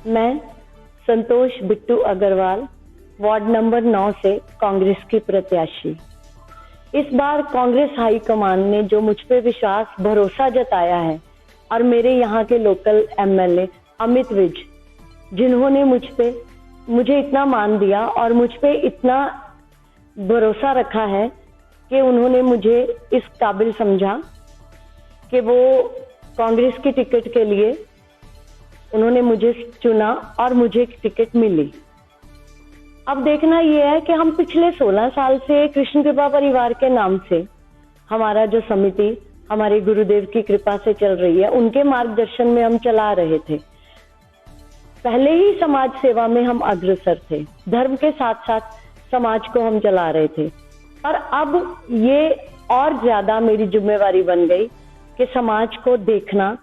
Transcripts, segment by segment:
मैं संतोष Bittu Agarwal, ward number 9 से कांग्रेस की प्रत्याशी। इस बार कांग्रेस हाईकमान ने जो मुझ पे विश्वास भरोसा जताया है और मेरे यहाँ के लोकल एमएलए अमित विज, जिन्होंने मुझे इतना मान दिया और मुझ पे इतना भरोसा रखा है कि उन्होंने मुझे इस काबिल समझा कि वो कांग्रेस की टिकट के लिए उन्होंने मुझे चुना और मुझे टिकट मिली। अब देखना ये है कि हम पिछले 16 साल से कृष्ण कृपा परिवार के नाम से हमारा जो समिति हमारे गुरुदेव की कृपा से चल रही है, उनके मार्गदर्शन में हम चला रहे थे। पहले ही समाज सेवा में हम अग्रसर थे, धर्म के साथ साथ समाज को हम चला रहे थे, और अब ये और ज्यादा मेरी जिम्मेवारी बन गई कि समाज को देखना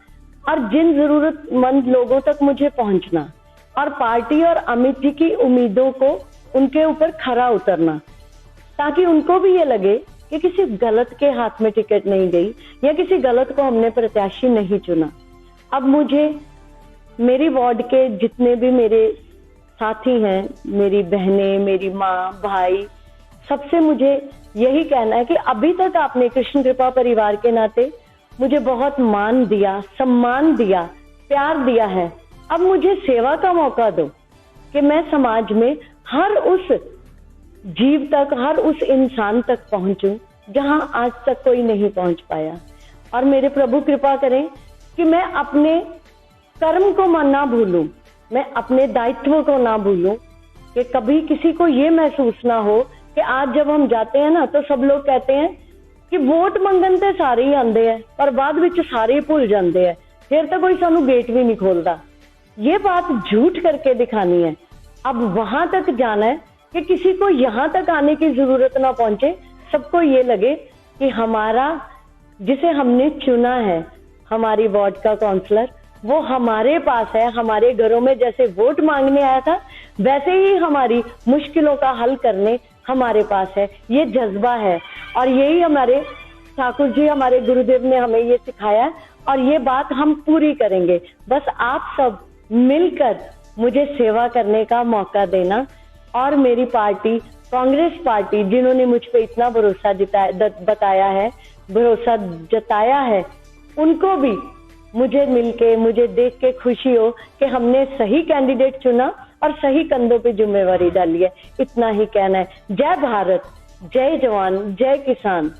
और जिन जरूरतमंद लोगों तक मुझे पहुंचना और पार्टी और अमित जी की उम्मीदों को उनके ऊपर खरा उतरना, ताकि उनको भी ये लगे कि किसी गलत के हाथ में टिकट नहीं गई या किसी गलत को हमने प्रत्याशी नहीं चुना। अब मुझे मेरी वार्ड के जितने भी मेरे साथी हैं, मेरी बहनें, मेरी माँ, भाई, सबसे मुझे यही कहना है कि अभी तक आपने कृष्ण कृपा परिवार के नाते मुझे बहुत मान दिया, सम्मान दिया, प्यार दिया है। अब मुझे सेवा का मौका दो कि मैं समाज में हर उस जीव तक, हर उस इंसान तक पहुंचूं जहां आज तक कोई नहीं पहुंच पाया। और मेरे प्रभु कृपा करें कि मैं अपने कर्म को ना भूलूं, मैं अपने दायित्व को ना भूलूं, कि कभी किसी को ये महसूस ना हो कि आज जब हम जाते हैं ना तो सब लोग कहते हैं कि वोट मंगन ते सारे ही आंदे हैं पर बाद विच सारे ही भुल जाते हैं, फिर तो कोई सानू गेट भी नहीं खोलता। ये बात झूठ करके दिखानी है। अब वहां तक जाना है कि किसी को यहाँ तक आने की जरूरत ना पहुंचे, सबको ये लगे कि हमारा जिसे हमने चुना है, हमारी वार्ड का काउंसलर, वो हमारे पास है। हमारे घरों में जैसे वोट मांगने आया था, वैसे ही हमारी मुश्किलों का हल करने हमारे पास है। ये जज्बा है और यही हमारे ठाकुर जी, हमारे गुरुदेव ने हमें ये सिखाया और ये बात हम पूरी करेंगे। बस आप सब मिलकर मुझे सेवा करने का मौका देना और मेरी पार्टी कांग्रेस पार्टी, जिन्होंने मुझ पे इतना भरोसा बताया है, भरोसा जताया है, उनको भी मुझे मिलके, मुझे देख के खुशी हो कि हमने सही कैंडिडेट चुना और सही कंधों पे जिम्मेवारी डाली है। इतना ही कहना है। जय भारत, जय जवान, जय किसान।